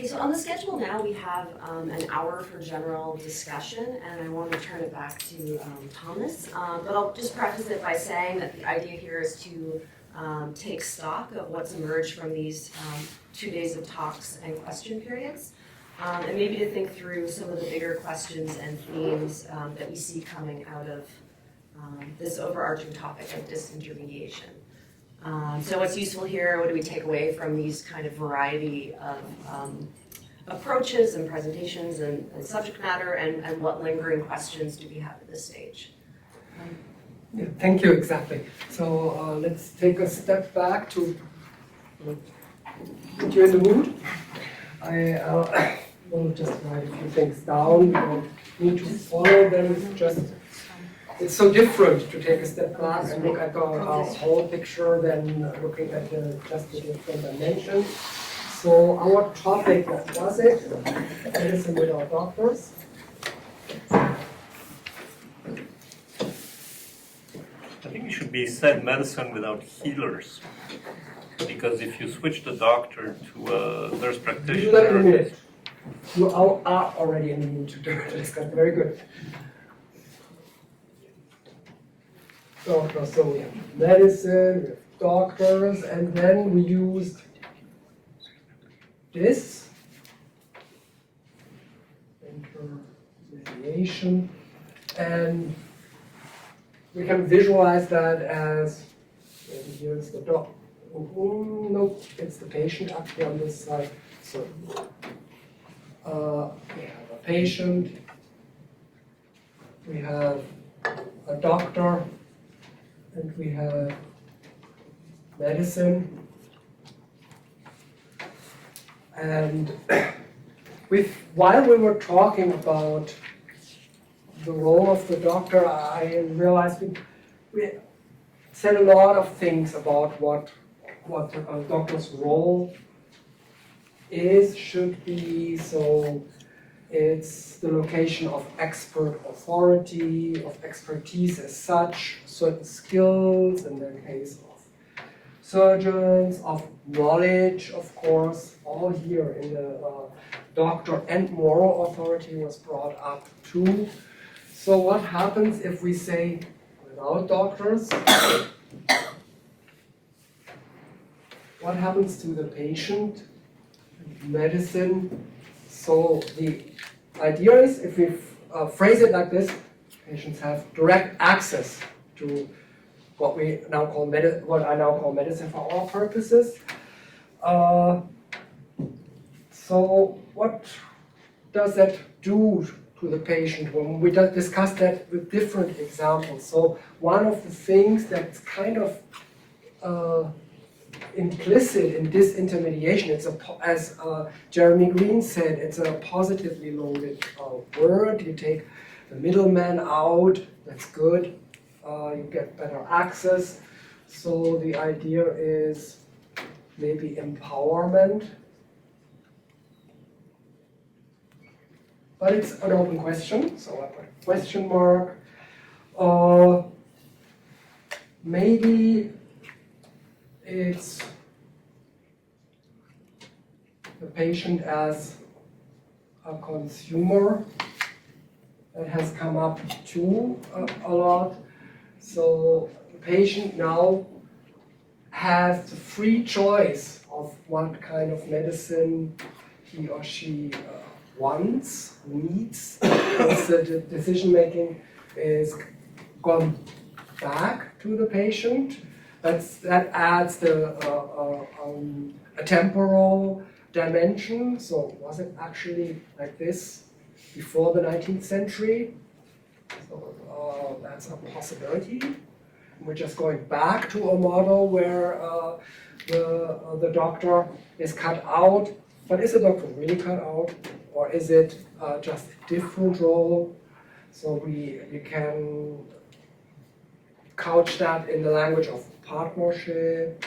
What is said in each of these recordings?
Okay, so on the schedule now we have an hour for general discussion, and I want to turn it back to Thomas. But I'll just preface it by saying that the idea here is to take stock of what's emerged from these 2 days of talks and question periods, and maybe to think through some of the bigger questions and themes that we see coming out of this overarching topic of disintermediation. So what's useful here, what do we take away from these kind of variety of approaches and presentations and subject matter, and what lingering questions do we have at this stage? Yeah, thank you, exactly. So let's take a step back to put you in the mood. I will just write a few things down. You don't need to follow them, it's so different to take a step back and look at the whole picture than looking at just the different dimensions. So our topic, what was it? Medicine without doctors. I think it should be said medicine without healers. Because if you switch the doctor to a nurse practitioner... You do that in a minute. You are already in the mood to discuss. Very good. So we have medicine, we have doctors, and then we used this, intermediation, and we can visualize that as, maybe here's the doc. No, it's the patient actually on this side. So we have a patient, we have a doctor, and we have medicine. And while we were talking about the role of the doctor, I realized we said a lot of things about what a doctor's role is, should be. So it's the location of expert authority, of expertise as such, certain skills, in the case of surgeons, of knowledge, of course, all here in the doctor, and moral authority was brought up too. So what happens if we say without doctors? What happens to the patient, medicine? So the idea is, if we phrase it like this, patients have direct access to what I now call medicine for all purposes. So what does that do to the patient? When we discussed that with different examples. So one of the things that's kind of implicit in disintermediation, it's as Jeremy Green said, it's a positively loaded word. You take the middleman out, that's good. You get better access. So the idea is maybe empowerment. But it's an open question, so I put a question mark. Maybe it's the patient as a consumer. That has come up too a lot. So the patient now has the free choice of what kind of medicine he or she wants, needs. The decision making is gone back to the patient. That adds a temporal dimension. So was it actually like this before the 19th century? So that's a possibility. We're just going back to a model where the doctor is cut out. But is the doctor really cut out? Or is it just a different role? So we can couch that in the language of partnership,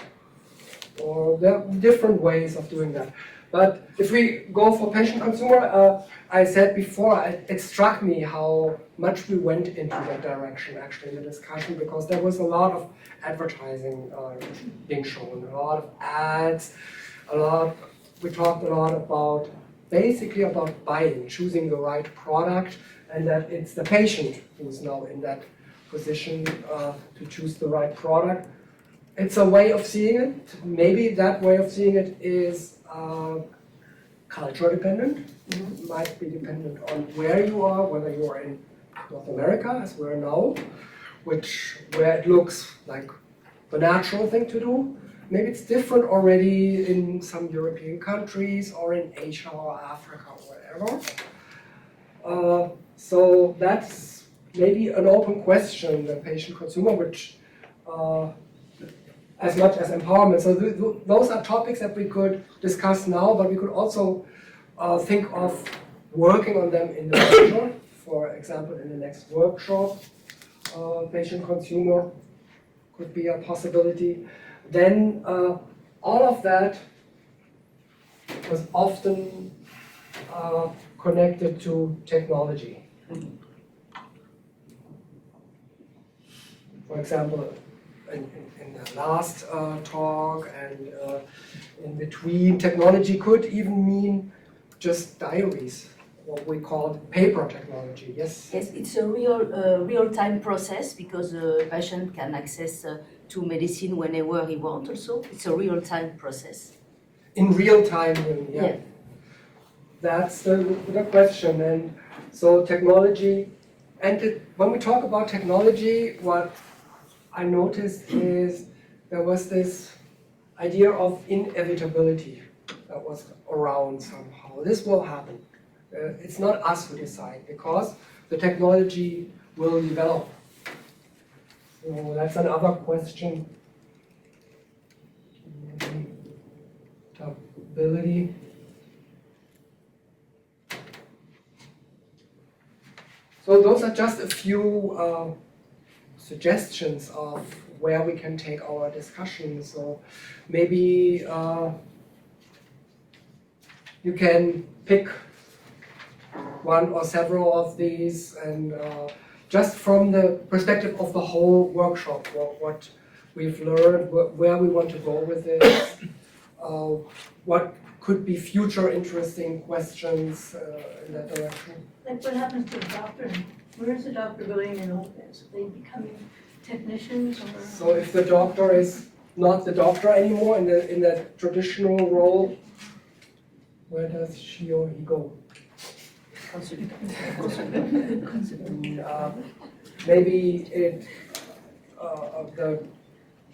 or there are different ways of doing that. But if we go for patient-consumer, I said before, it struck me how much we went into that direction actually in the discussion, because there was a lot of advertising being shown, a lot of ads, we talked a lot about basically about buying, choosing the right product, and that it's the patient who's now in that position to choose the right product. It's a way of seeing it. Maybe that way of seeing it is culture dependent. Might be dependent on where you are, whether you are in North America, as we're now, where it looks like the natural thing to do. Maybe it's different already in some European countries or in Asia or Africa or wherever. So that's maybe an open question, the patient-consumer, which as much as empowerment. So those are topics that we could discuss now, but we could also think of working on them in the future. For example, in the next workshop, patient-consumer could be a possibility. Then all of that was often connected to technology. For example, in the last talk and in between, technology could even mean just diaries, what we call paper technology. Yes? Yes, it's a real-time process because the patient can access to medicine whenever he wants also. It's a real-time process. In real time, yeah. That's the question. And so technology, and when we talk about technology, what I noticed is there was this idea of inevitability that was around somehow. This will happen. It's not us who decide because the technology will develop. So that's another question. Ability. So those are just a few suggestions of where we can take our discussion. So maybe you can pick one or several of these, and just from the perspective of the whole workshop, what we've learned, where we want to go with this, what could be future interesting questions in that direction. Like what happens to the doctor? Where is the doctor going in all this? Are they becoming technicians or? So if the doctor is not the doctor anymore in the traditional role, where does she or he go? Maybe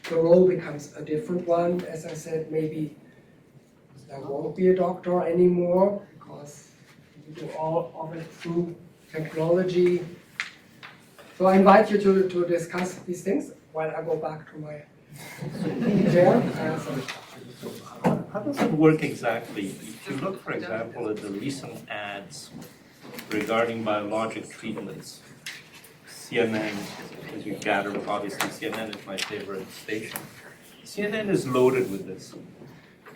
the role becomes a different one. As I said, maybe there won't be a doctor anymore because you do all of it through technology. So I invite you to discuss these things while I go back to my chair. How does it work exactly? If you look, for example, at the recent ads regarding biologic treatments, CNN, as you gather, obviously CNN is my favorite station. CNN is loaded with this.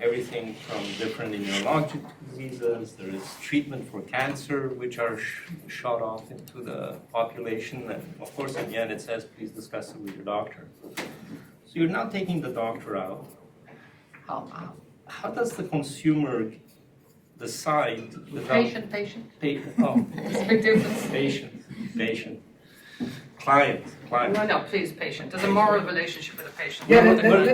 Everything from different immunologic diseases, there is treatment for cancer, which are shot off into the population. And of course, at the end, it says, please discuss it with your doctor. So you're now taking the doctor out. How does the consumer decide without... Patient. Oh, It's a big difference. patient. Client. No, please, patient. There's a moral relationship with the patient. Yeah,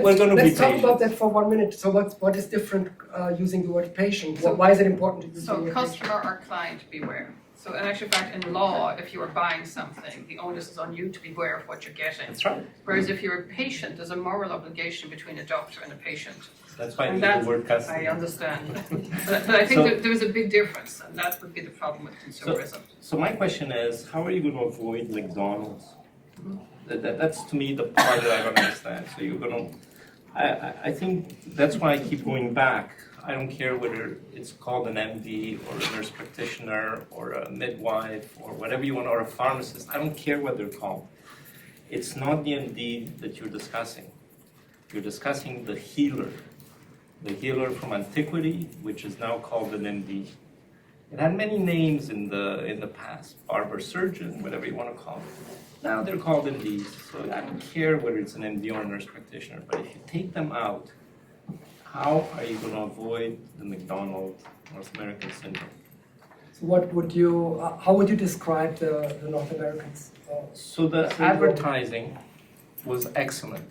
We're going to be let's talk about patient. that for 1 minute. So what is different using the word patient? Why is it important to use the So word customer or client, beware. So in actual fact, in law, if you are buying something, the onus is on you to be aware of what you're getting. That's right. Whereas if you're a patient, there's a moral obligation between a doctor and a patient. That's why I And use that's, the word customer. I understand. But I think So- that there's a big difference, and that would be the problem with consumerism. So my question is, how are you going to avoid McDonald's? That's to me the part that I don't understand. So you're going to, I think that's why I keep going back. I don't care whether it's called an MD or a nurse practitioner or a midwife or whatever you want, or a pharmacist. I don't care what they're called. It's not the MD that you're discussing. You're discussing the healer from antiquity, which is now called an MD. It had many names in the past, barber surgeon, whatever you want to call it. Now they're called MDs. So I don't care whether it's an MD or a nurse practitioner, but if you take them out, how are you going to avoid the McDonald's North American syndrome? So what would you, how would you describe the North Americans? So the syndrome? advertising was excellent.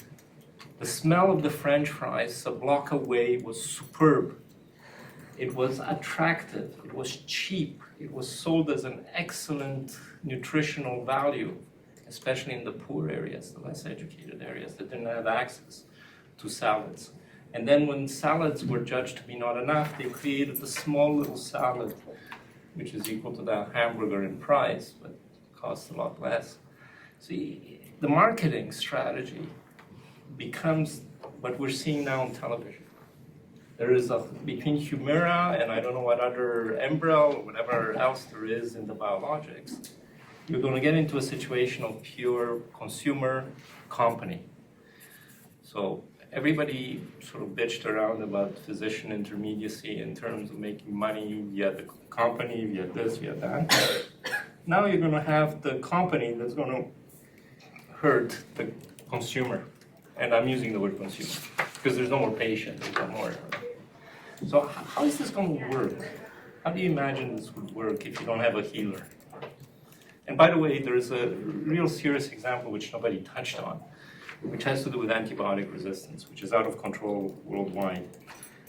The smell of the French fries a block away was superb. It was attractive, it was cheap, it was sold as an excellent nutritional value, especially in the poor areas, the less educated areas that didn't have access to salads. And then when salads were judged to be not enough, they created the small little salad, which is equal to that hamburger in price, but costs a lot less. See, the marketing strategy becomes what we're seeing now on television. There is between Humira and I don't know what other Enbrel or whatever else there is in the biologics, you're going to get into a situation of pure consumer company. So everybody sort of bitched around about physician intermediacy in terms of making money via the company, via this, via that. Now you're going to have the company that's going to hurt the consumer. And I'm using the word consumer because there's no more patient, there's no more. So how is this going to work? How do you imagine this would work if you don't have a healer? And by the way, there's a real serious example which nobody touched on, which has to do with antibiotic resistance, which is out of control worldwide.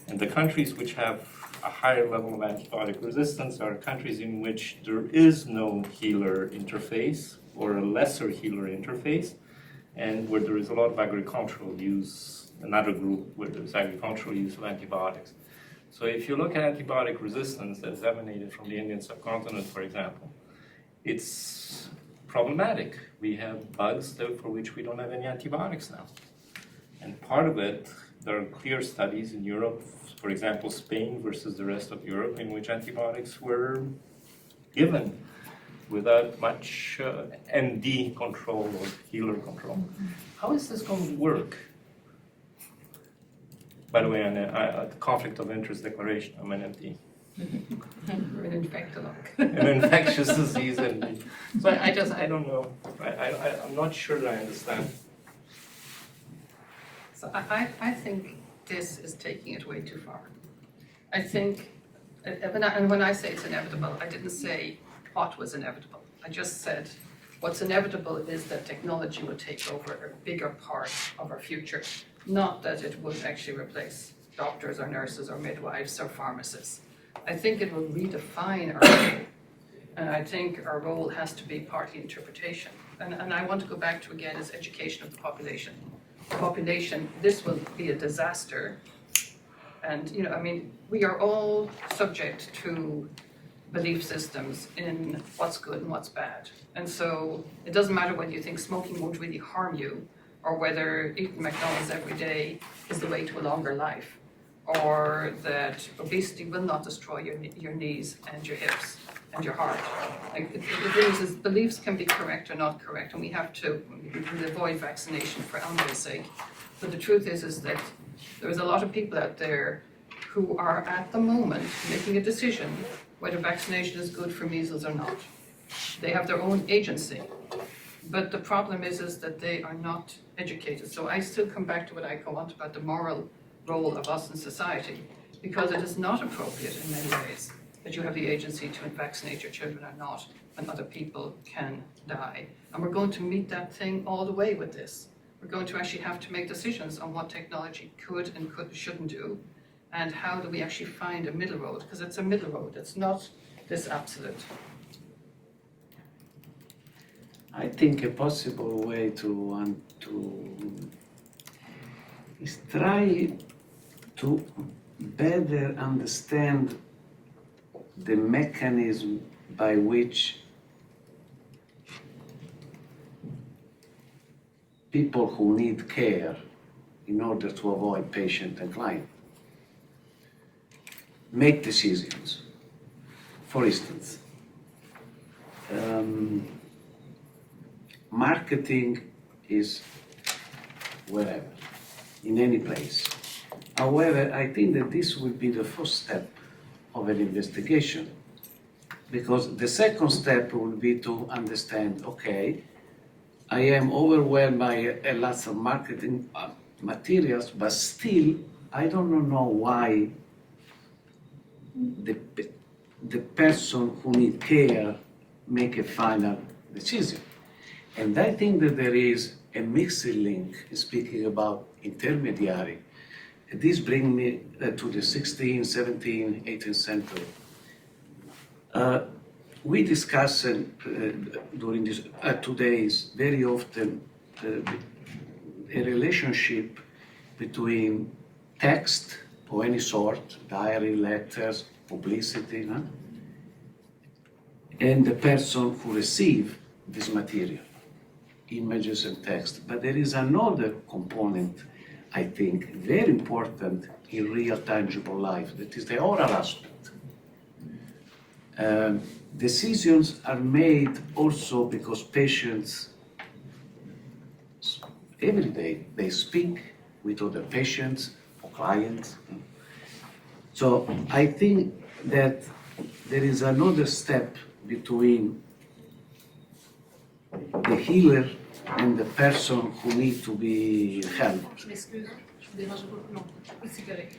And the countries which have a higher level of antibiotic resistance are countries in which there is no healer interface or a lesser healer interface, and where there is a lot of agricultural use, another group where there's agricultural use of antibiotics. So if you look at antibiotic resistance that's emanated from the Indian subcontinent, for example, it's problematic. We have bugs for which we don't have any antibiotics now. And part of it, there are clear studies in Europe, for example, Spain versus the rest of Europe, in which antibiotics were given without much MD control or healer control. How is this going to work? By the way, on the conflict of interest declaration, I'm an MD. You're an infectolog. An infectious disease MD. So I don't know. I'm not sure that I understand. So I think this is taking it way too far. I think, and when I say it's inevitable, I didn't say what was inevitable. I just said what's inevitable is that technology will take over a bigger part of our future, not that it will actually replace doctors or nurses or midwives or pharmacists. I think it will redefine our role, and I think our role has to be partly interpretation. And I want to go back to, again, is education of the population. The population, this will be a disaster. And, we are all subject to belief systems in what's good and what's bad. And so it doesn't matter whether you think smoking won't really harm you, or whether eating McDonald's every day is the way to a longer life, or that obesity will not destroy your knees and your hips and your heart. Like, the thing is beliefs can be correct or not correct, and we can avoid vaccination for animals' sake. But the truth is that there's a lot of people out there who are at the moment making a decision whether vaccination is good for measles or not. They have their own agency. But the problem is that they are not educated. So I still come back to what I want about the moral role of us in society, because it is not appropriate in many ways that you have the agency to vaccinate your children or not, when other people can die. And we're going to meet that thing all the way with this. We're going to actually have to make decisions on what technology could and shouldn't do, and how do we actually find a middle road, because it's a middle road, it's not this absolute. I think a possible way to is try to better understand the mechanism by which people who need care in order to avoid patient and client make decisions. For instance, marketing is wherever, in any place. However, I think that this will be the first step of an investigation, because the second step will be to understand, okay, I am overwhelmed by a lot of marketing materials, but still I don't know why the person who need care make a final decision. And I think that there is a mixed link, speaking about intermediary. This brings me to the 16th, 17th, 18th century. We discuss during these 2 days very often a relationship between text of any sort, diary, letters, publicity, and the person who receives this material, images and text. But there is another component, I think, very important in real tangible life, that is the oral aspect. Decisions are made also because patients, every day, they speak with other patients or clients. So I think that there is another step between the healer and the person who need to be helped. Je m'excuse, je vous dérange beaucoup longtemps. Oui, c'est correct.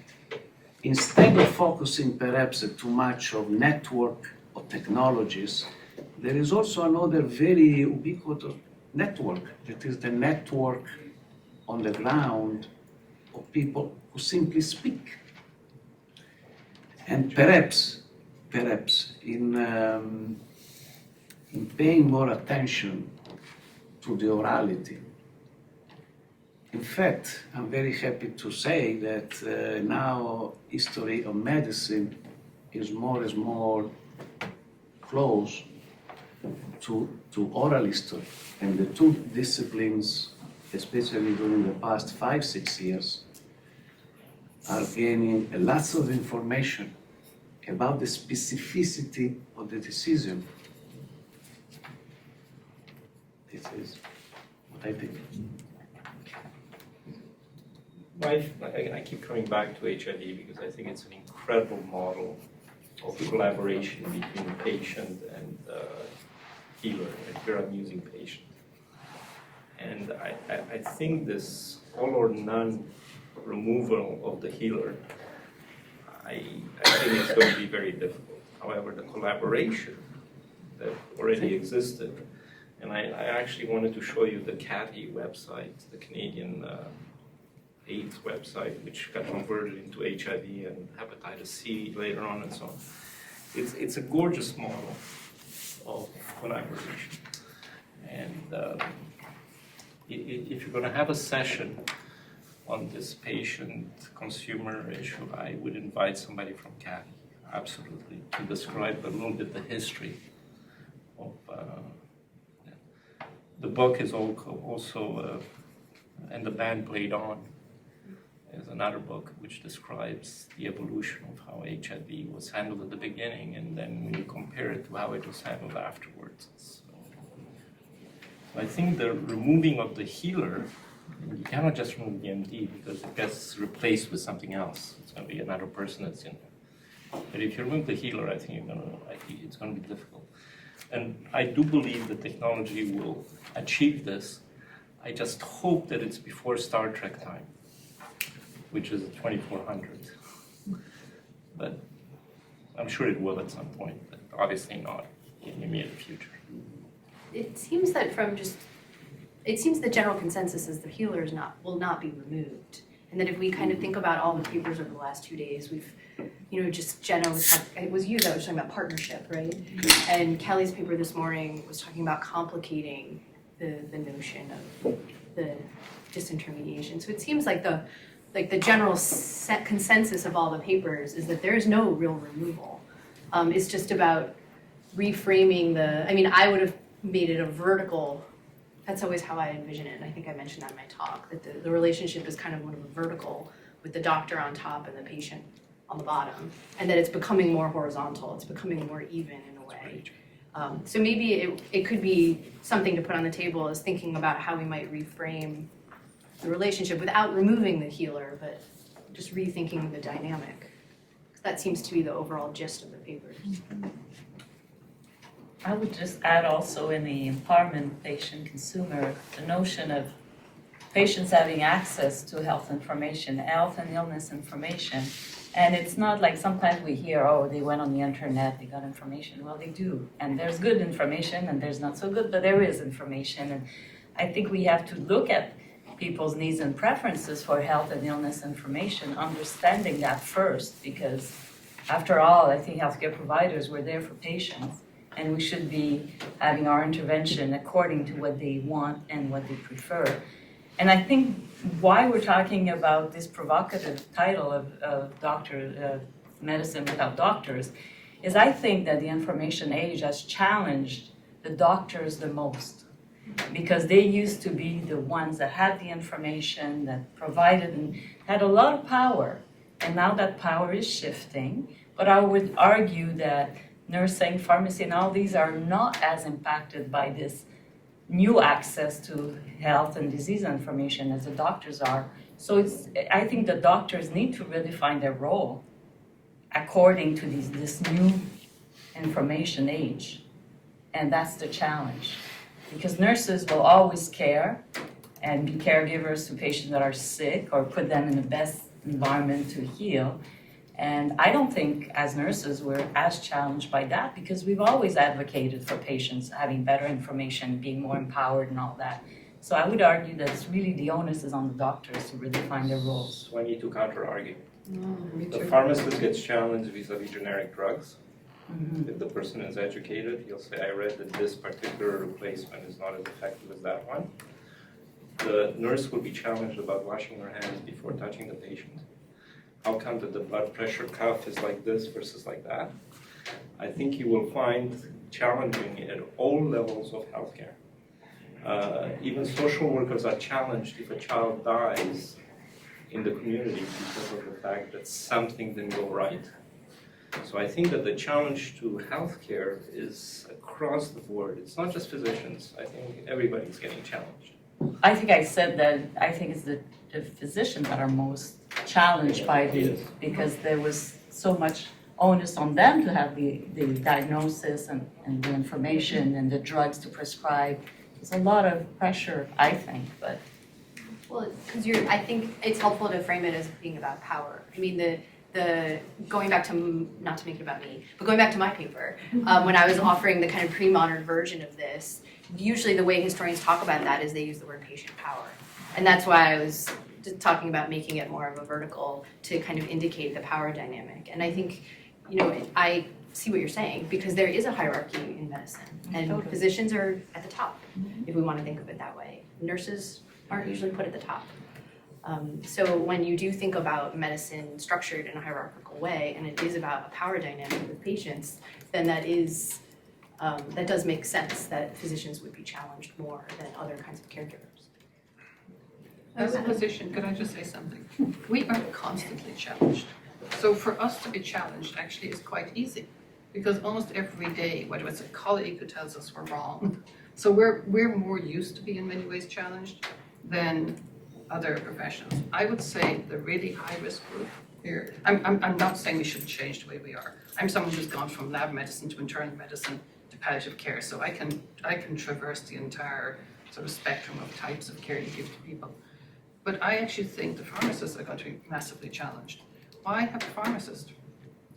Instead of focusing perhaps too much on network or technologies, there is also another very ubiquitous network, that is the network on the ground of people who simply speak. And perhaps in paying more attention to the orality. In fact, I'm very happy to say that now history of medicine is more and more close to oral history. And the two disciplines, especially during the past 5-6 years, are gaining lots of information about the specificity of the decision. This is what I think. I keep coming back to HIV because I think it's an incredible model of collaboration between patient and healer, and here I'm using patient. And I think this all or none removal of the healer, I think it's going to be very difficult. However, the collaboration that already existed, and I actually wanted to show you the CATI website, the Canadian AIDS website, which got converted into HIV and hepatitis C later on and so on. It's a gorgeous model of collaboration. And if you're going to have a session on this patient-consumer issue, I would invite somebody from CATI, absolutely, to describe a little bit the history of the book is also, and the band played on, is another book which describes the evolution of how HIV was handled at the beginning, and then when you compare it to how it was handled afterwards. So I think the removing of the healer, you cannot just remove the MD because it gets replaced with something else. It's going to be another person that's in there. But if you remove the healer, I think it's going to be difficult. And I do believe the technology will achieve this. I just hope that it's before Star Trek time, which is 2400. But I'm sure it will at some point, but obviously not in the immediate future. It seems that the general consensus is the healer will not be removed. And that if we kind of think about all the papers over the last 2 days, we've, just Jenna it was you that was talking about partnership, right? And Kelly's paper this morning was talking about complicating the notion of the disintermediation. So it seems like the general consensus of all the papers is that there is no real removal. It's just about reframing I would have made it a vertical. That's always how I envision it, and I think I mentioned that in my talk, that the relationship is kind of one of a vertical with the doctor on top and the patient on the bottom, and that it's becoming more horizontal, it's becoming more even in a way. So maybe it could be something to put on the table is thinking about how we might reframe the relationship without removing the healer, but just rethinking the dynamic. That seems to be the overall gist of the papers. I would just add also in the empowerment patient consumer, the notion of patients having access to health information, health and illness information. And it's not like sometimes we hear, oh, they went on the internet, they got information. Well, they do. And there's good information and there's not so good, but there is information. And I think we have to look at people's needs and preferences for health and illness information, understanding that first, because after all, I think healthcare providers were there for patients, and we should be having our intervention according to what they want and what they prefer. And I think why we're talking about this provocative title of medicine without doctors is I think that the information age has challenged the doctors the most, because they used to be the ones that had the information, that provided and had a lot of power. And now that power is shifting. But I would argue that nursing, pharmacy, and all these are not as impacted by this new access to health and disease information as the doctors are. So I think the doctors need to really find their role according to this new information age. And that's the challenge. Because nurses will always care and be caregivers to patients that are sick or put them in the best environment to heal. And I don't think as nurses we're as challenged by that, because we've always advocated for patients having better information, being more empowered and all that. So I would argue that it's really the onus is on the doctors to really find their roles. So I need to counter-argue. Me The too. pharmacist gets challenged vis-a-vis generic drugs. Mm-hmm. If the person is educated, he'll say, I read that this particular replacement is not as effective as that one. The nurse will be challenged about washing her hands before touching the patient. How come that the blood pressure cuff is like this versus like that? I think you will find challenging at all levels of healthcare. Even social workers are challenged if a child dies in the community because of the fact that something didn't go right. So I think that the challenge to healthcare is across the board. It's not just physicians. I think everybody's getting challenged. I think I said that I think it's the physicians that are most challenged by this, because there was so much onus on them to have the diagnosis and the information and the drugs to prescribe. There's a lot of pressure, I think, but. Well, because I think it's helpful to frame it as being about power. I mean, the going back to, not to make it about me, but going back to my paper, when I was offering the kind of pre-modern version of this, usually the way historians talk about that is they use the word patient power. And that's why I was just talking about making it more of a vertical to kind of indicate the power dynamic. And I think, I see what you're saying, because there is a hierarchy in medicine, and Totally. physicians are at the top, if we want to think of it that way. Nurses aren't usually put at the top. So when you do think about medicine structured in a hierarchical way, and it is about a power dynamic with patients, then that does make sense that physicians would be challenged more than other kinds of caregivers. As a physician, could I just say something? We are constantly challenged. So for us to be challenged actually is quite easy, because almost every day, whether it's a colleague who tells us we're wrong, so we're more used to being in many ways challenged than other professions. I would say the really high-risk group here, I'm not saying we should change the way we are. I'm someone who's gone from lab medicine to internal medicine to palliative care, so I can traverse the entire sort of spectrum of types of care you give to people. But I actually think the pharmacists are going to be massively challenged. Why have a pharmacist?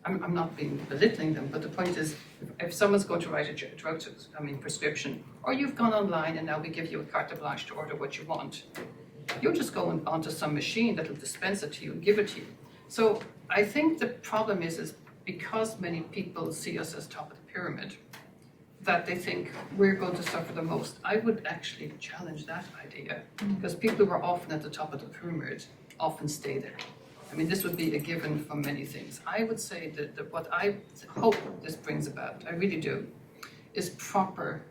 I'm not belittling them, but the point is, if someone's going to write a prescription, or you've gone online and now we give you a carte blanche to order what you want, you'll just go onto some machine that'll dispense it to you and give it to you. So I think the problem is because many people see us as top of the pyramid, that they think we're going to suffer the most. I would actually challenge that idea, because people who are often at the top of the pyramid often stay there. I mean, this would be a given from many things. I would say that what I hope this brings about, I really do, is proper,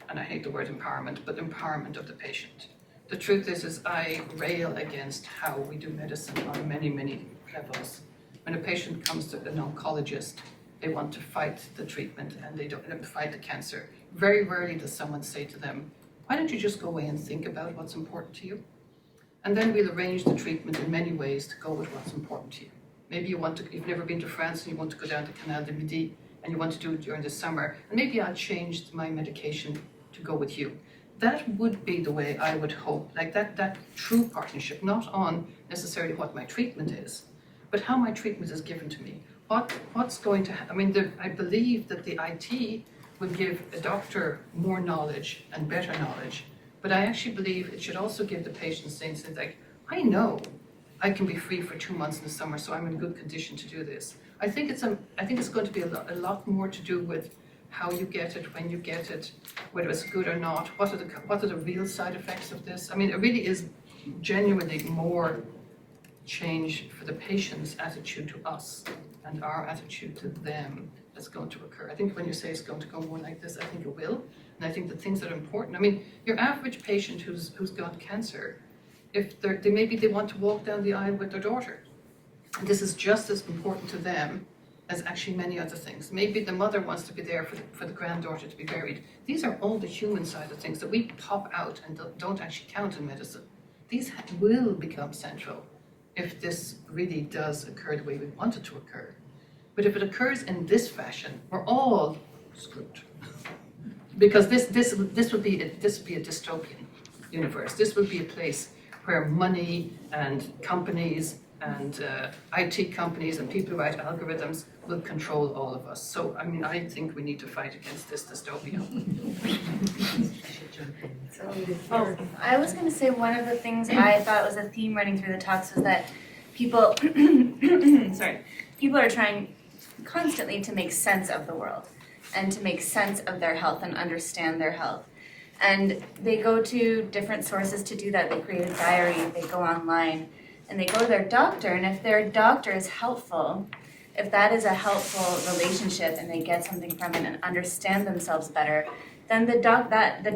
and I hate the word empowerment, but empowerment of the patient. The truth is I rail against how we do medicine on many, many levels. When a patient comes to an oncologist, they want to fight the treatment and they don't fight the cancer. Very rarely does someone say to them, why don't you just go away and think about what's important to you? And then we'll arrange the treatment in many ways to go with what's important to you. Maybe you've never been to France and you want to go down to Canal de Midi and you want to do it during the summer, and maybe I'll change my medication to go with you. that would be the way I would hope, like that true partnership, not on necessarily what my treatment is, but how my treatment is given to me. What's going to I mean, I believe that the IT will give a doctor more knowledge and better knowledge, but I actually believe it should also give the patient things like, I know I can be free for 2 months in the summer, so I'm in good condition to do this. I think it's going to be a lot more to do with how you get it, when you get it, whether it's good or not, what are the real side effects of this. I mean, it really is genuinely more change for the patient's attitude to us and our attitude to them that's going to occur. I think when you say it's going to go more like this, I think it will. And I think the things that are important, I mean, your average patient who's got cancer, if they want to walk down the aisle with their daughter. And this is just as important to them as actually many other things. Maybe the mother wants to be there for the granddaughter to be buried. These are all the human side of things that we pop out and don't actually count in medicine. These will become central if this really does occur the way we want it to occur. But if it occurs in this fashion, we're all screwed. Because this would be a dystopian universe. This would be a place where money and companies and IT companies and people who write algorithms will control all of us. So, I mean, I think we need to fight against this dystopia. Oh, I was going to say one of the things I thought was a theme running through the talks was that people, people are trying constantly to make sense of the world and to make sense of their health and understand their health. And they go to different sources to do that. They create a diary, they go online, and they go to their doctor. And if their doctor is helpful, if that is a helpful relationship and they get something from it and understand themselves better, then the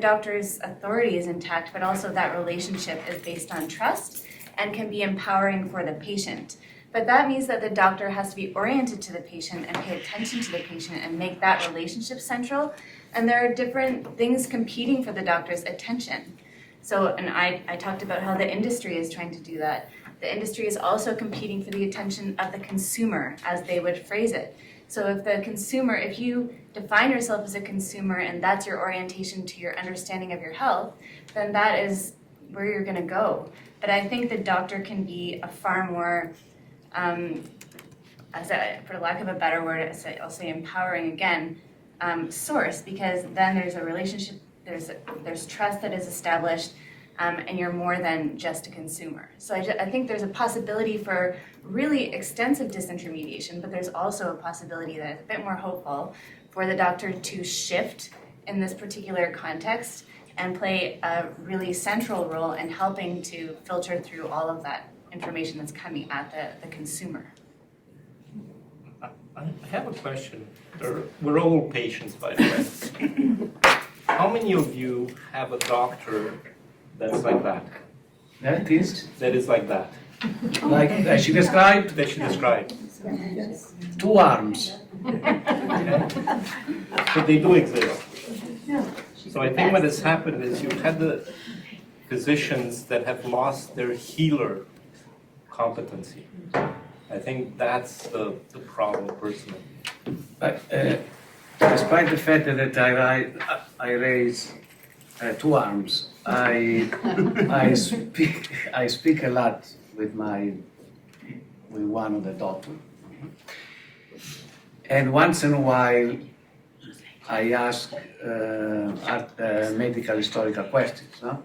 doctor's authority is intact, but also that relationship is based on trust and can be empowering for the patient. But that means that the doctor has to be oriented to the patient and pay attention to the patient and make that relationship central. And there are different things competing for the doctor's attention. So, and I talked about how the industry is trying to do that. The industry is also competing for the attention of the consumer, as they would phrase it. So if you define yourself as a consumer and that's your orientation to your understanding of your health, then that is where you're going to go. But I think the doctor can be a far more, for lack of a better word, I'll say empowering again, source, because then there's a relationship, there's trust that is established, and you're more than just a consumer. So I think there's a possibility for really extensive disintermediation, but there's also a possibility that is a bit more hopeful for the doctor to shift in this particular context and play a really central role in helping to filter through all of that information that's coming at the consumer. I have a question. We're all patients, by the way. How many of you have a doctor that's like that? That is like that. like that she described, That she described. 2 arms. But they do exist. So I think what has happened is you've had the physicians that have lost their healer competency. I think that's the problem personally. Despite the fact that I raise 2 arms, I speak a lot with one of the doctors, and once in a while I ask medical historical questions. No?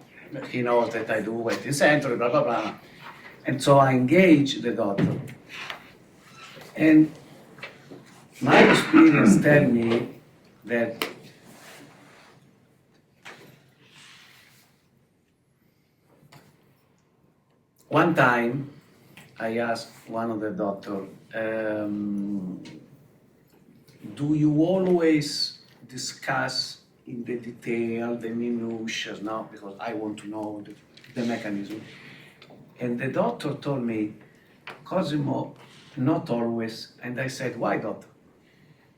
He knows that I do waiting center, blah blah blah, and so I engage the doctor. And my experience tells me that one time I asked one of the doctors, do you always discuss in the detail, the minutiae, no? Because I want to know the mechanism. And the doctor told me, Cosimo, not always. And I said, why, doctor?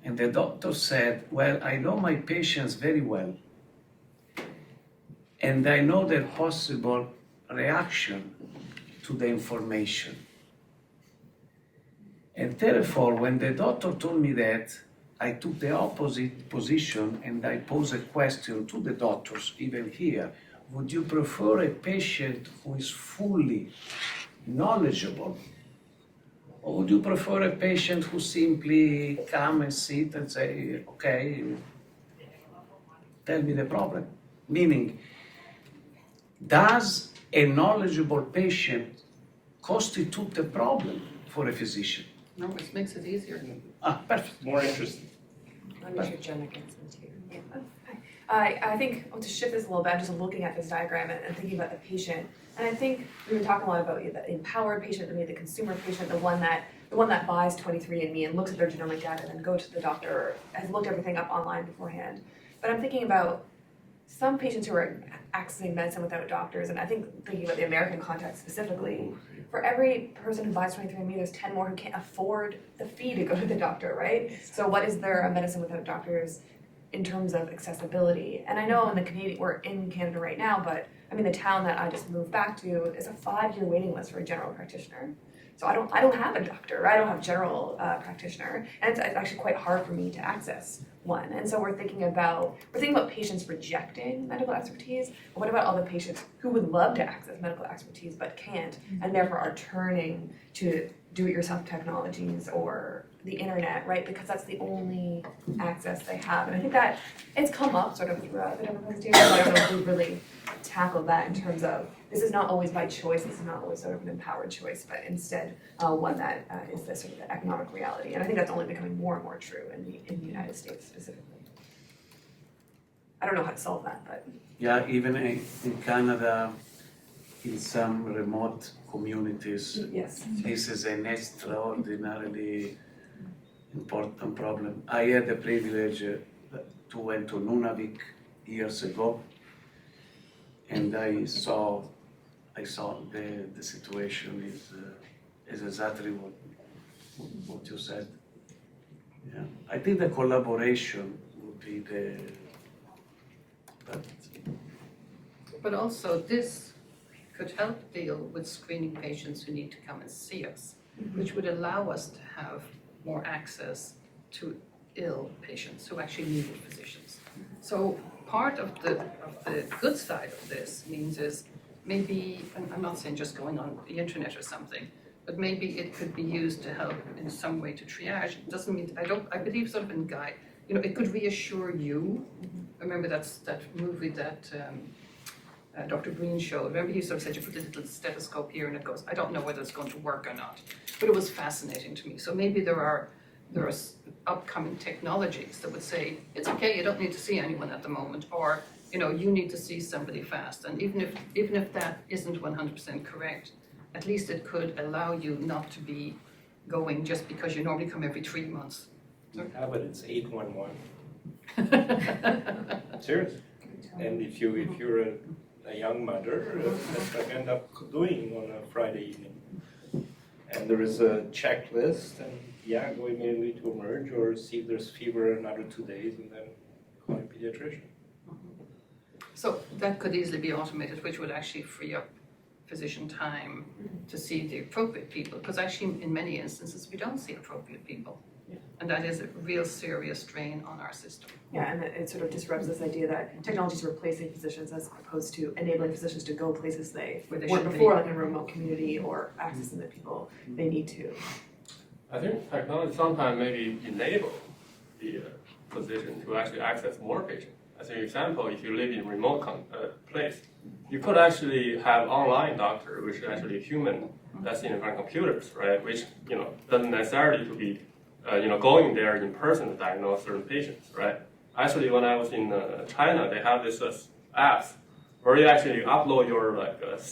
And the doctor said, well, I know my patients very well. And I know their possible reaction to the information. And therefore, when the doctor told me that, I took the opposite position and I posed a question to the doctors, even here. Would you prefer a patient who is fully knowledgeable, or would you prefer a patient who simply come and sit and say, okay, tell me the problem? Meaning, does a knowledgeable patient constitute a problem for a physician? No, it makes it easier. Ah, perfect. More interesting. Let me sure Jenna gets into here. I think to shift this a little bit, I'm just looking at this diagram and thinking about the patient. And I think we've been talking a lot about the empowered patient, maybe the consumer patient, the one that buys 23andMe and looks at their genomic data and then goes to the doctor, or has looked everything up online beforehand. But I'm thinking about some patients who are accessing medicine without doctors, and I think thinking about the American context specifically, for every person who buys 23andMe, there's 10 more who can't afford the fee to go to the doctor, right? So what is there a medicine without doctors in terms of accessibility? And I know we're in Canada right now, but I mean the town that I just moved back to is a 5-year waiting list for a general practitioner. So I don't have a doctor, I don't have a general practitioner, and it's actually quite hard for me to access one. And so we're thinking about patients rejecting medical expertise, but what about all the patients who would love to access medical expertise but can't, and therefore are turning to do-it-yourself technologies or the internet, right? Because that's the only access they have. And I think that it's come up sort of throughout the different presentations, but I don't know if we've really tackled that in terms of this is not always by choice, this is not always sort of an empowered choice, but instead one that is the sort of the economic reality. And I think that's only becoming more and more true in the United States specifically. I don't know how to solve that, but. Yeah, even in Canada, in some remote communities, Yes. this is an extraordinarily important problem. I had the privilege to went to Nunavik years ago, and I saw the situation is exactly what you said. Yeah, I think the collaboration would be But also this could help deal with screening patients who need to come and see us, which would allow us to have more access to ill patients who actually need physicians. So part of the good side of this means is maybe, and I'm not saying just going on the internet or something, but maybe it could be used to help in some way to triage. It doesn't mean, I believe sort of in Guy, it could reassure you. I remember that movie that Dr. Green showed. Remember he sort of said you put a little stethoscope here and it goes, I don't know whether it's going to work or not. But it was fascinating to me. So maybe there are upcoming technologies that would say, it's okay, you don't need to see anyone at the moment, or you need to see somebody fast. And even if that isn't 100% correct, at least it could allow you not to be going just because you normally come every 3 months. Yeah, but it's 811. Serious. And if you're a young mother, that's what I end up doing on a Friday evening. And there is a checklist, and go immediately to emerge, or see if there's fever another 2 days, and then call a pediatrician. So that could easily be automated, which would actually free up physician time to see the appropriate people, because actually in many instances we don't see appropriate people. And that is a real serious drain on our system. Yeah, and it sort of disrupts this idea that technology is replacing physicians as opposed to enabling physicians to go places they weren't before, like in a remote community, or accessing the people they need to. I think technology sometimes maybe enable the physician to actually access more patients. As an example, if you live in a remote place, you could actually have online doctor, which is actually human, that's in front of computers, right? Which doesn't necessarily to be going there in person to diagnose certain patients, right? Actually, when I was in China, they have this apps where you actually upload your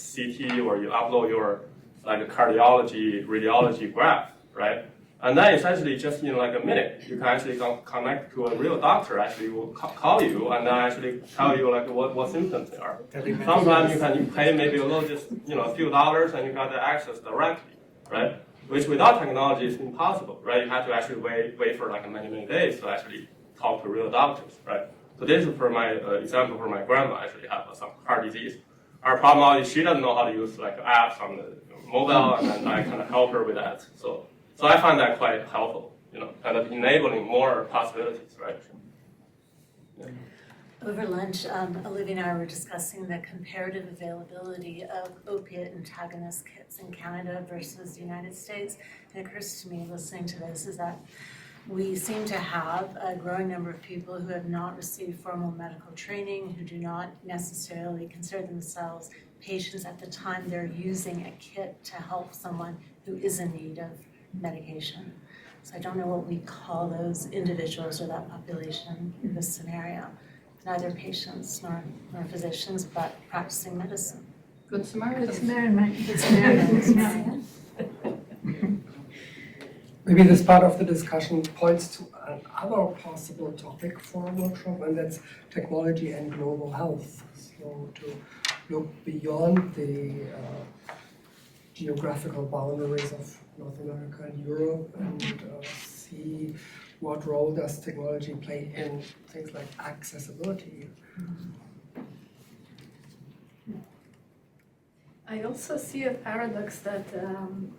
CT, or you upload your cardiology, radiology graph, right? And then it's actually just a minute. You can actually connect to a real doctor. Actually, will call you and then actually tell you what symptoms they are. Sometimes you can pay maybe a little, just a few dollars, and you got the access directly, right? Which without technology is impossible, right? You have to actually wait for many days to actually talk to real doctors, right? So this is for my example for my grandma actually have some heart disease. Our problem is she doesn't know how to use apps on the mobile, and then I kind of help her with that. So I find that quite helpful. kind of enabling more possibilities, right? Over lunch, Olivia and I were discussing the comparative availability of opiate antagonist kits in Canada versus the United States. And it occurs to me, listening to this, is that we seem to have a growing number of people who have not received formal medical training, who do not necessarily consider themselves patients at the time they're using a kit to help someone who is in need of medication. So I don't know what we call those individuals or that population in this scenario. Neither patients nor physicians, but practicing medicine. Good Samaritan. Good Samaritan. Maybe this part of the discussion points to another possible topic for a workshop, and that's technology and global health. So to look beyond the geographical boundaries of North America and Europe and see what role does technology play in things like accessibility. I also see a paradox that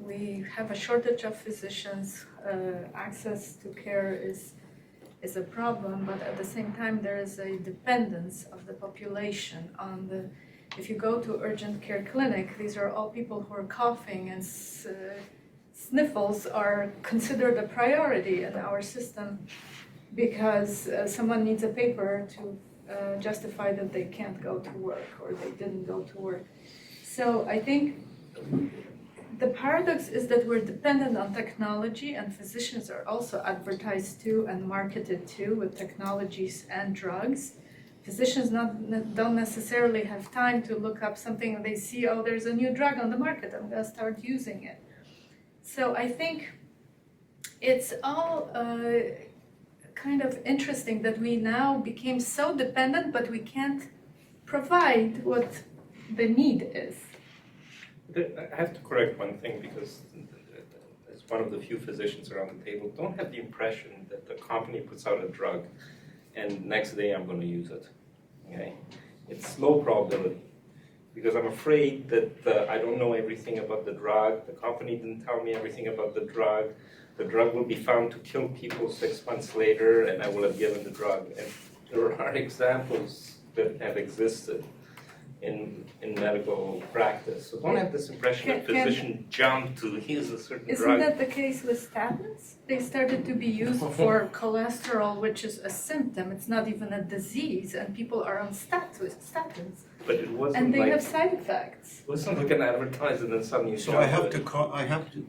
we have a shortage of physicians. Access to care is a problem, but at the same time there is a dependence of the population on the. If you go to urgent care clinic, these are all people who are coughing, and sniffles are considered a priority in our system because someone needs a paper to justify that they can't go to work or they didn't go to work. So I think the paradox is that we're dependent on technology, and physicians are also advertised to and marketed to with technologies and drugs. Physicians don't necessarily have time to look up something and they see, oh, there's a new drug on the market, I'm going to start using it. So I think it's all kind of interesting that we now became so dependent, but we can't provide what the need is. I have to correct one thing because as one of the few physicians around the table, don't have the impression that the company puts out a drug and next day I'm going to use it. Okay, it's low probability because I'm afraid that I don't know everything about the drug. The company didn't tell me everything about the drug. The drug will be found to kill people 6 months later, and I will have given the drug. And there are examples that have existed in medical practice. So don't have this impression that physicians jump to use a certain drug. Isn't that the case with statins? They started to be used for cholesterol, which is a symptom. It's not even a disease, and people are on statins. But it wasn't and they like, have side effects. It wasn't like an advertisement and then suddenly you So jump I have it. to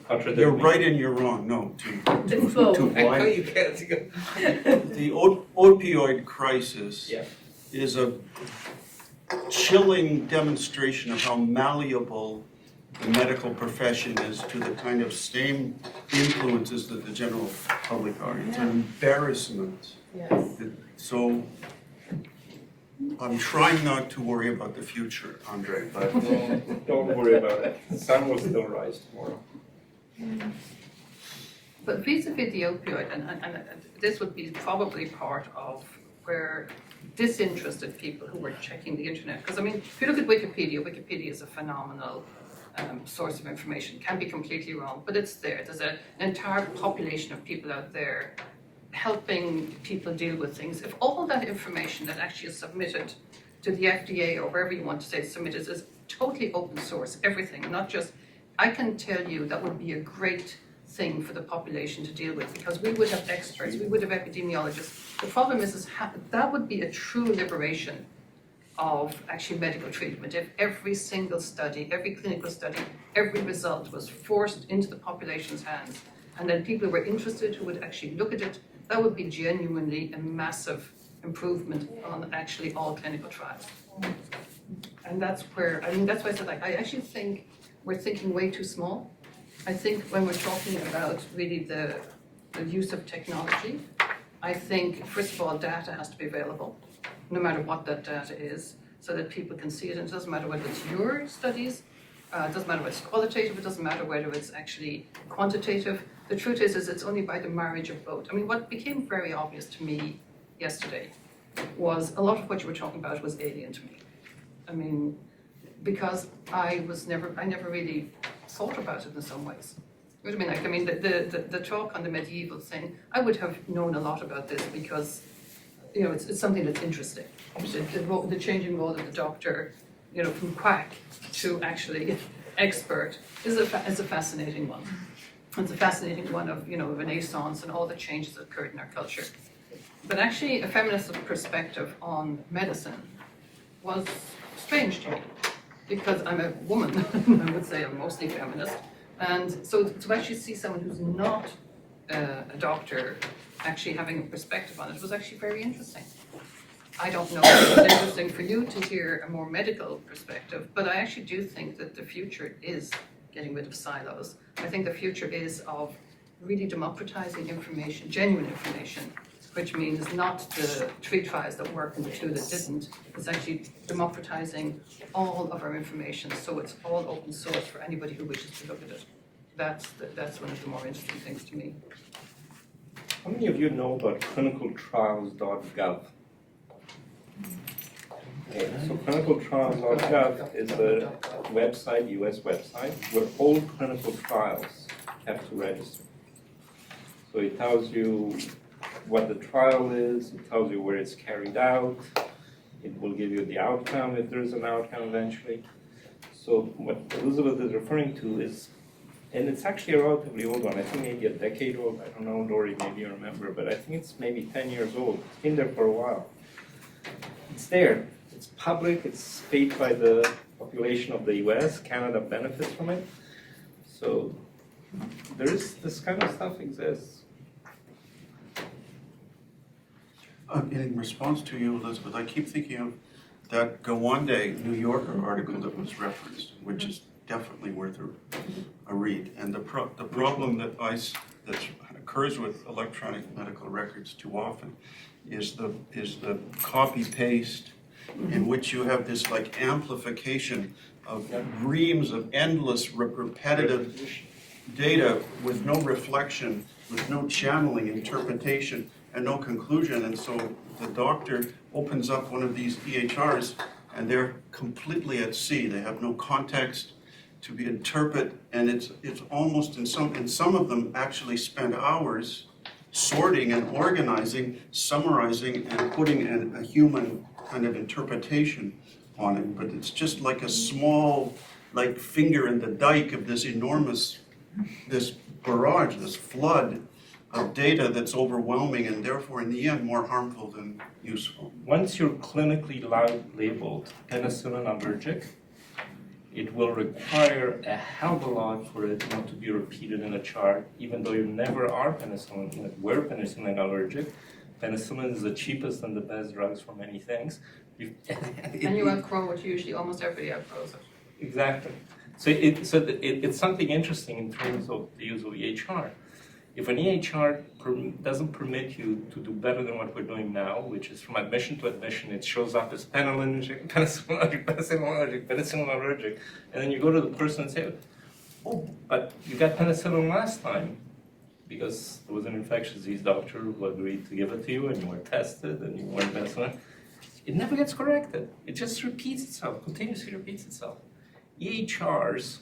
Contradict you're me. right and you're wrong, no, to I know why you can't. the opioid crisis Yeah. is a chilling demonstration of how malleable the medical profession is to the kind of same influences that the general public are. It's an embarrassment. Yes. So I'm trying not to worry about the future, Andre, but Don't worry about it. The sun will still rise tomorrow. But vis-a-vis the opioid, and this would be probably part of where disinterested people who were checking the internet, because I mean, if you look at Wikipedia, Wikipedia is a phenomenal source of information, can be completely wrong, but it's there. There's an entire population of people out there helping people deal with things. If all that information that actually is submitted to the FDA or wherever you want to say submitted is totally open source, everything, not just, I can tell you that would be a great thing for the population to deal with because we would have experts, we would have epidemiologists. The problem is that would be a true liberation of actually medical treatment if every single study, every clinical study, every result was forced into the population's hands and then people who were interested who would actually look at it. That would be genuinely a massive improvement on actually all clinical trials. And that's where, I mean, that's why I said, like, I actually think we're thinking way too small. I think when we're talking about really the use of technology, I think, first of all, data has to be available, no matter what that data is, so that people can see it. And it doesn't matter whether it's your studies, it doesn't matter whether it's qualitative, it doesn't matter whether it's actually quantitative. The truth is it's only by the marriage of both. I mean, what became very obvious to me yesterday was a lot of what you were talking about was alien to me. I mean, because I never really thought about it in some ways. What I mean, like, I mean, the talk on the medieval thing, I would have known a lot about this because, you know, it's something that's interesting. The changing role of the doctor, you know, from quack to actually expert is a fascinating one. It's a fascinating one of, you know, Renaissance and all the changes that occurred in our culture. But actually, a feminist perspective on medicine was strange to me because I'm a woman. I would say I'm mostly feminist. And so to actually see someone who's not a doctor actually having a perspective on it was actually very interesting. I don't know if it's interesting for you to hear a more medical perspective, but I actually do think that the future is getting rid of silos. I think the future is of really democratizing information, genuine information, which means not the 3 trials that worked and the 2 that didn't. It's actually democratizing all of our information, so it's all open source for anybody who wishes to look at it. That's one of the more interesting things to me. How many of you know about clinicaltrials.gov? So clinicaltrials.gov is a website, US website, where all clinical trials have to register. So it tells you what the trial is, it tells you where it's carried out, it will give you the outcome if there's an outcome eventually. So what Elizabeth is referring to is, and it's actually a relatively old one, I think maybe a decade old, I don't know, Lori, maybe you remember, but I think it's maybe 10 years old. It's been there for a while. It's there, it's public, it's paid by the population of the US, Canada benefits from it. So there is, this kind of stuff exists. In response to you, Elizabeth, I keep thinking of that Go One Day New Yorker article that was referenced, which is definitely worth a read. And the problem that occurs with electronic medical records too often is the copy paste, in which you have this like amplification of reams of endless repetitive data with no reflection, with no channeling, interpretation, and no conclusion. And so the doctor opens up one of these EHRs and they're completely at sea. They have no context to be interpret, and it's almost in some of them actually spend hours sorting and organizing, summarizing, and putting a human kind of interpretation on it. But it's just like a small, like finger in the dike of this enormous, this barrage, this flood of data that's overwhelming and therefore in the end more harmful than useful. Once you're clinically labeled penicillin allergic, it will require a hell of a lot for it not to be repeated in a chart, even though you never are were penicillin allergic. Penicillin is the cheapest and the best drugs for many things. And you outgrow it, usually almost everybody outgrows it. Exactly. So it's something interesting in terms of the use of EHR. If an EHR doesn't permit you to do better than what we're doing now, which is from admission to admission, it shows up as penicillin allergic, and then you go to the person and say, oh, but you got penicillin last time because there was an infectious disease doctor who agreed to give it to you and you were tested and you weren't penicillin. It never gets corrected. It just repeats itself, continuously repeats itself. EHRs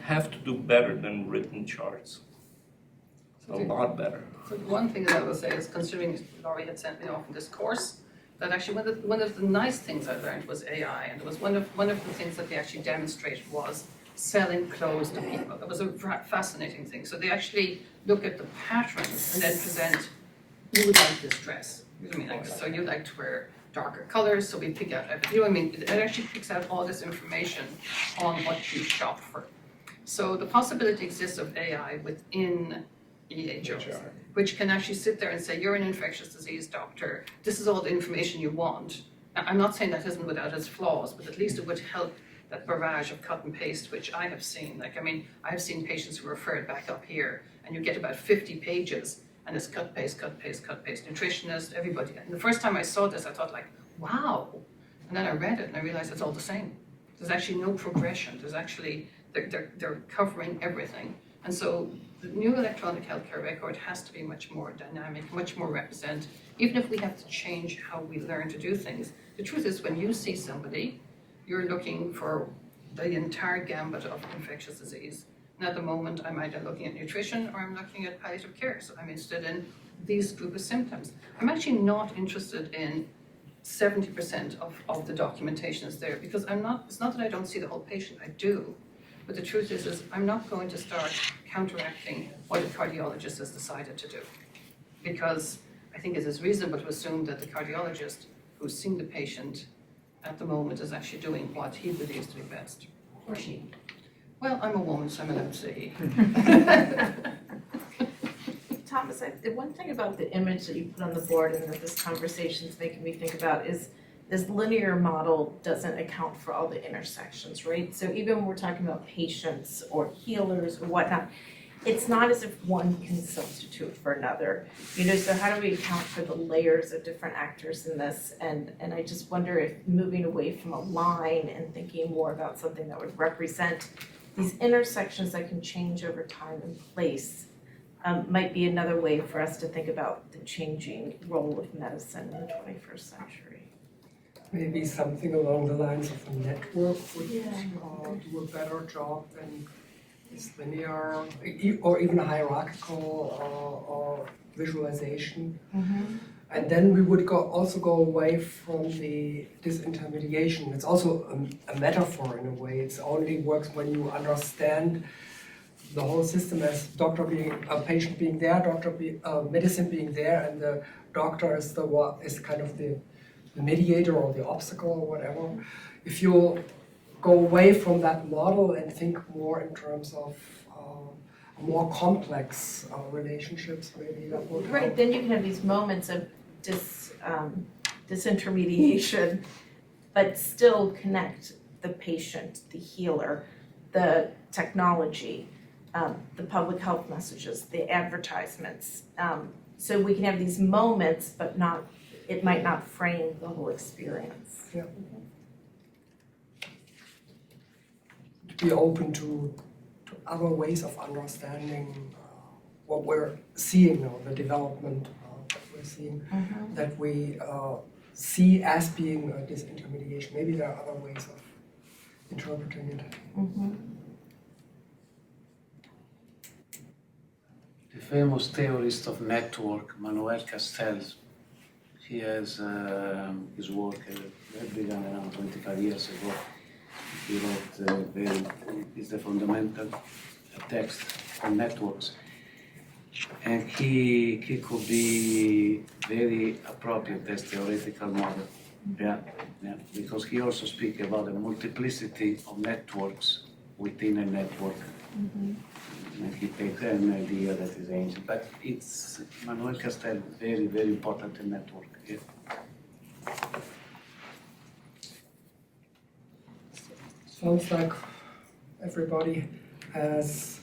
have to do better than written charts. A lot better. So one thing that I will say is, considering Laurie had sent me off in this course, that actually one of the nice things I learned was AI, and it was one of the things that they actually demonstrated was selling clothes to people. It was a fascinating thing. So they actually look at the patterns and then present, you would like this dress. You know what I mean? Like, so you like to wear darker colors, so we pick out, you know what I mean? It actually picks out all this information on what you shop for. So the possibility exists of AI within EHRs, which can actually sit there and say, you're an infectious disease doctor, this is all the information you want. Now, I'm not saying that isn't without its flaws, but at least it would help that barrage of cut and paste, which I have seen. Like, I mean, I've seen patients who referred back up here, and you get about 50 pages, and it's cut, paste, cut, paste, cut, paste, nutritionist, everybody. And the first time I saw this, I thought like, wow. And then I read it, and I realized it's all the same. There's actually no progression. There's actually, they're covering everything. And so the new electronic healthcare record has to be much more dynamic, much more represent, even if we have to change how we learn to do things. The truth is, when you see somebody, you're looking for the entire gambit of infectious disease. And at the moment, I'm either looking at nutrition or I'm looking at palliative care. So I'm interested in these group of symptoms. I'm actually not interested in 70% of the documentation is there because it's not that I don't see the whole patient, I do. But the truth is I'm not going to start counteracting what a cardiologist has decided to do. Because I think it is reasonable to assume that the cardiologist who's seeing the patient at the moment is actually doing what he believes to be best. Or she. Well, I'm a woman, so I'm allowed to say he. Thomas, the one thing about the image that you put on the board and that this conversation is making me think about is this linear model doesn't account for all the intersections, right? So even when we're talking about patients or healers or whatnot, it's not as if one can substitute for another. So how do we account for the layers of different actors in this? And I just wonder if moving away from a line and thinking more about something that would represent these intersections that can change over time and place might be another way for us to think about the changing role of medicine in the 21st century. Maybe something along the lines of a network would do a better job than this linear or even hierarchical or visualization. Mm-hmm. And then we would also go away from this disintermediation. It's also a metaphor in a way. It only works when you understand the whole system as a patient being there, medicine being there, and the doctor is kind of the mediator or the obstacle or whatever. If you go away from that model and think more in terms of more complex relationships, maybe that would help. Right, then you can have these moments of disintermediation, but still connect the patient, the healer, the technology, the public health messages, the advertisements. So we can have these moments, but it might not frame the whole experience. Yeah. To be open to other ways of understanding what we're seeing now, the development that we're seeing, that we see as being a disintermediation. Maybe there are other ways of interpreting it. Mm-hmm. The famous theorist of network, Manuel Castells, he has his work that began around 25 years ago. He wrote is the fundamental text on networks. And he could be very appropriate as theoretical model. Yeah, because he also speaks about the multiplicity of networks within a network. Mm-hmm. And he takes an idea that is ancient, but it's Manuel Castells, very, very important in network. Yeah. Sounds like everybody has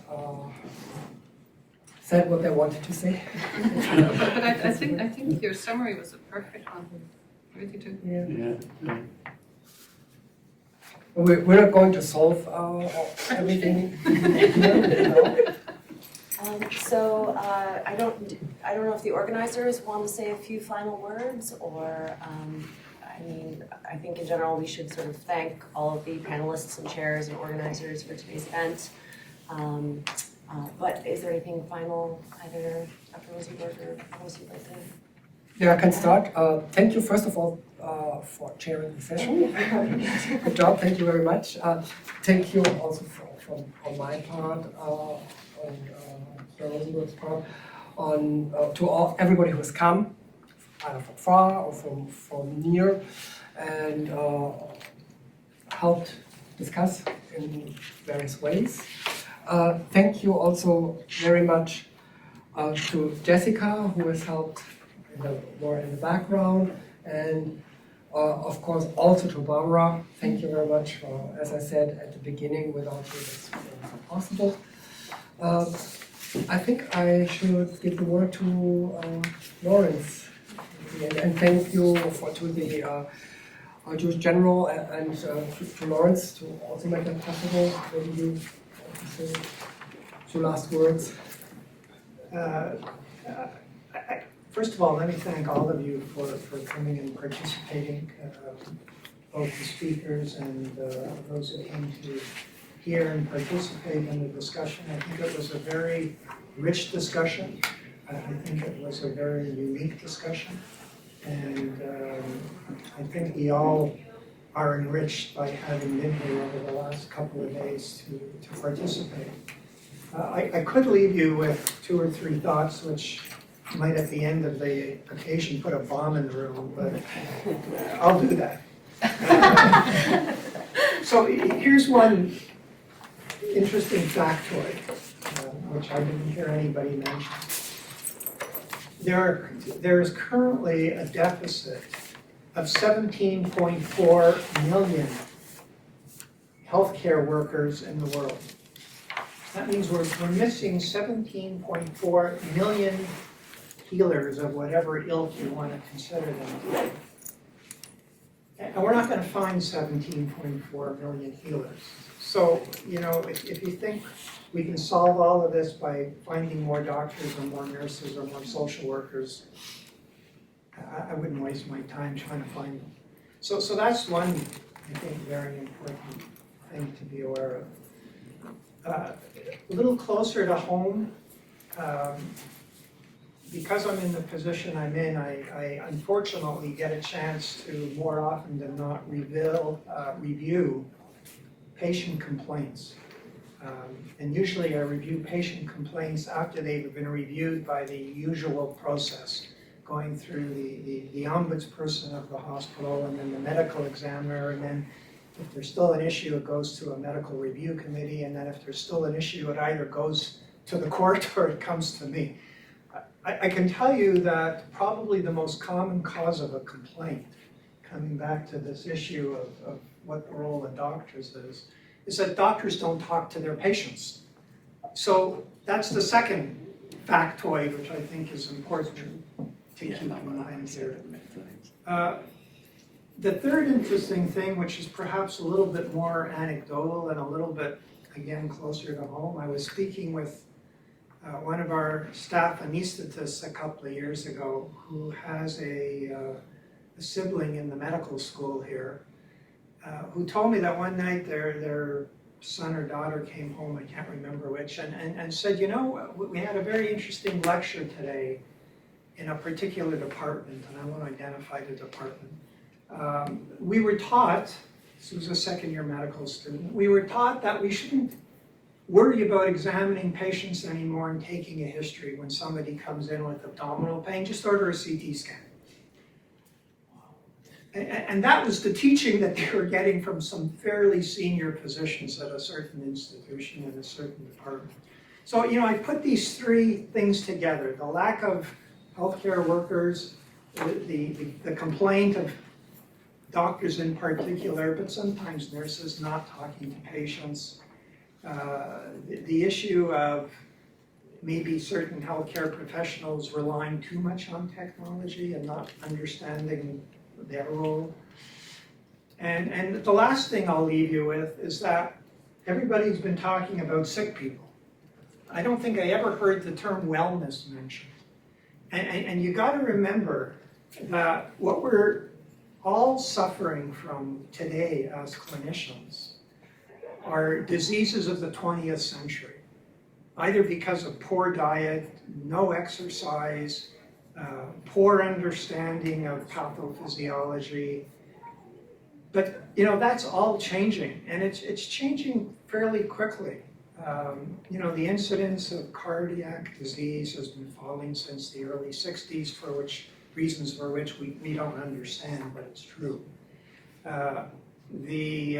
said what they wanted to say. But I think your summary was a perfect one. I really do. Yeah. We're not going to solve everything. So I don't know if the organizers want to say a few final words, or I think in general we should sort of thank all of the panelists and chairs and organizers for today's event. But is there anything final, either Dr. Rosenberg or Rose you'd like to? Yeah, I can start. Thank you, first of all, for chairing the session. Good job, thank you very much. Thank you also on my part, on Dr. Rosenberg's part, to everybody who has come, either from far or from near, and helped discuss in various ways. Thank you also very much to Jessica, who has helped more in the background, and of course also to Barbara. Thank you very much. As I said at the beginning, without you this wouldn't be possible. I think I should give the word to Lawrence, and thank you to the Jewish General and to Lawrence to also make that possible. Maybe you want to say two last words. First of all, let me thank all of you for coming and participating, both the speakers and those who came to here and participate in the discussion. I think it was a very rich discussion. I think it was a very unique discussion. And I think we all are enriched by having been here over the last couple of days to participate. I could leave you with 2 or 3 thoughts which might at the end of the occasion put a bomb in the room, but I'll do that. So here's one interesting factoid, which I didn't hear anybody mention. There is currently a deficit of 17.4 million healthcare workers in the world. That means we're missing 17.4 million healers of whatever ilk you want to consider them to be. And we're not going to find 17.4 million healers. So, you know, if you think we can solve all of this by finding more doctors or more nurses or more social workers, I wouldn't waste my time trying to find them. So that's one, I think, very important thing to be aware of. A little closer to home, because I'm in the position I'm in, I unfortunately get a chance to more often than not review patient complaints. And usually I review patient complaints after they've been reviewed by the usual process, going through the ombudsperson of the hospital and then the medical examiner, and then if there's still an issue, it goes to a medical review committee, and then if there's still an issue, it either goes to the court or it comes to me. I can tell you that probably the most common cause of a complaint, coming back to this issue of what the role of doctors is that doctors don't talk to their patients. So that's the second factoid, which I think is important to keep in mind here. The third interesting thing, which is perhaps a little bit more anecdotal and a little bit, again, closer to home, I was speaking with one of our staff anesthetists a couple of years ago who has a sibling in the medical school here who told me that one night their son or daughter came home, I can't remember which, and said, you know, we had a very interesting lecture today in a particular department, and I won't identify the department. We were taught, this was a second-year medical student, we were taught that we shouldn't worry about examining patients anymore and taking a history when somebody comes in with abdominal pain, just order a CT scan. And that was the teaching that they were getting from some fairly senior physicians at a certain institution in a certain department. So, you know, I put these 3 things together: the lack of healthcare workers, the complaint of doctors in particular, but sometimes nurses not talking to patients, the issue of maybe certain healthcare professionals relying too much on technology and not understanding their role. And the last thing I'll leave you with is that everybody's been talking about sick people. I don't think I ever heard the term wellness mentioned. And you got to remember that what we're all suffering from today as clinicians are diseases of the 20th century, either because of poor diet, no exercise, poor understanding of pathophysiology. But, you know, that's all changing, and it's changing fairly quickly. You know, the incidence of cardiac disease has been falling since the early 60s, reasons for which we don't understand, but it's true. The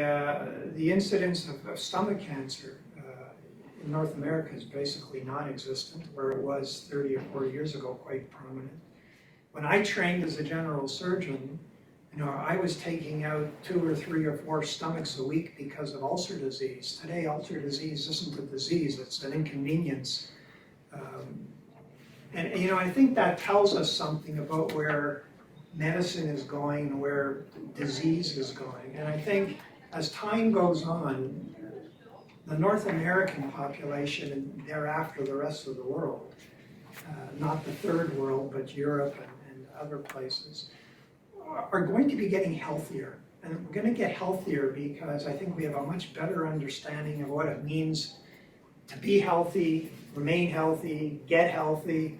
incidence of stomach cancer in North America is basically non-existent, where it was 30 or 40 years ago quite prominent. When I trained as a general surgeon, you know, I was taking out 2 or 3 or 4 stomachs a week because of ulcer disease. Today, ulcer disease isn't a disease, it's an inconvenience. And you know, I think that tells us something about where medicine is going and where disease is going. And I think as time goes on, the North American population and thereafter the rest of the world, not the third world, but Europe and other places, are going to be getting healthier. And we're gonna get healthier because I think we have a much better understanding of what it means to be healthy, remain healthy, get healthy.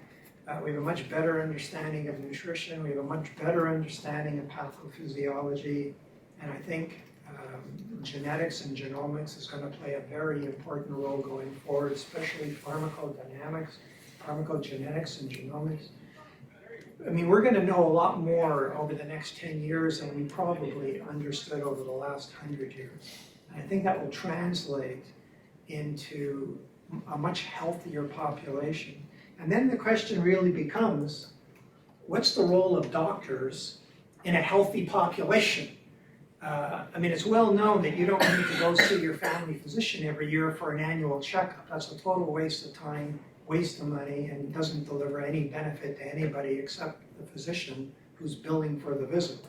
We have a much better understanding of nutrition. We have a much better understanding of pathophysiology. And I think genetics and genomics is going to play a very important role going forward, especially pharmacodynamics, pharmacogenetics and genomics. I mean, we're going to know a lot more over the next 10 years than we probably understood over the last 100 years. And I think that will translate into a much healthier population. And then the question really becomes, what's the role of doctors in a healthy population? I mean, it's well known that you don't need to go see your family physician every year for an annual checkup. That's a total waste of time, waste of money, and doesn't deliver any benefit to anybody except the physician who's billing for the visit.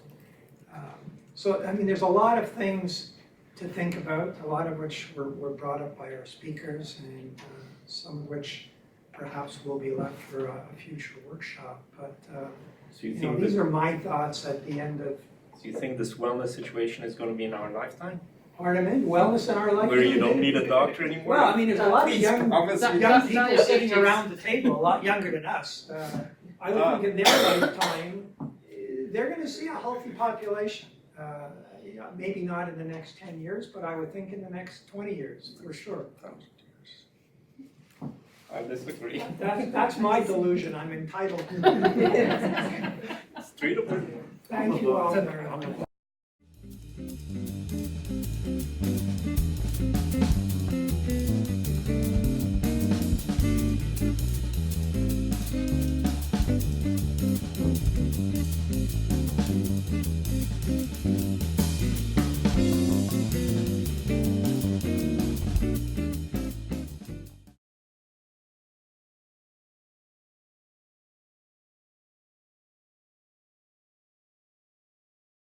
So, I mean, there's a lot of things to think about, a lot of which were brought up by our speakers, and some of which perhaps will be left for a future workshop. But So you you know, think these this, are my thoughts at the end of, so you think this wellness situation is going to be in our lifetime? pardon me, wellness in our life. Where you don't need a doctor anymore? Well, I mean, there's a lot of Please young promise me. people sitting around the table, a lot younger than us. I would think in their lifetime, they're going to see a healthy population. Maybe not in the next 10 years, but I would think in the next 20 years, for sure. I disagree. That's my delusion, I'm entitled to. Straight up. Thank you all very much.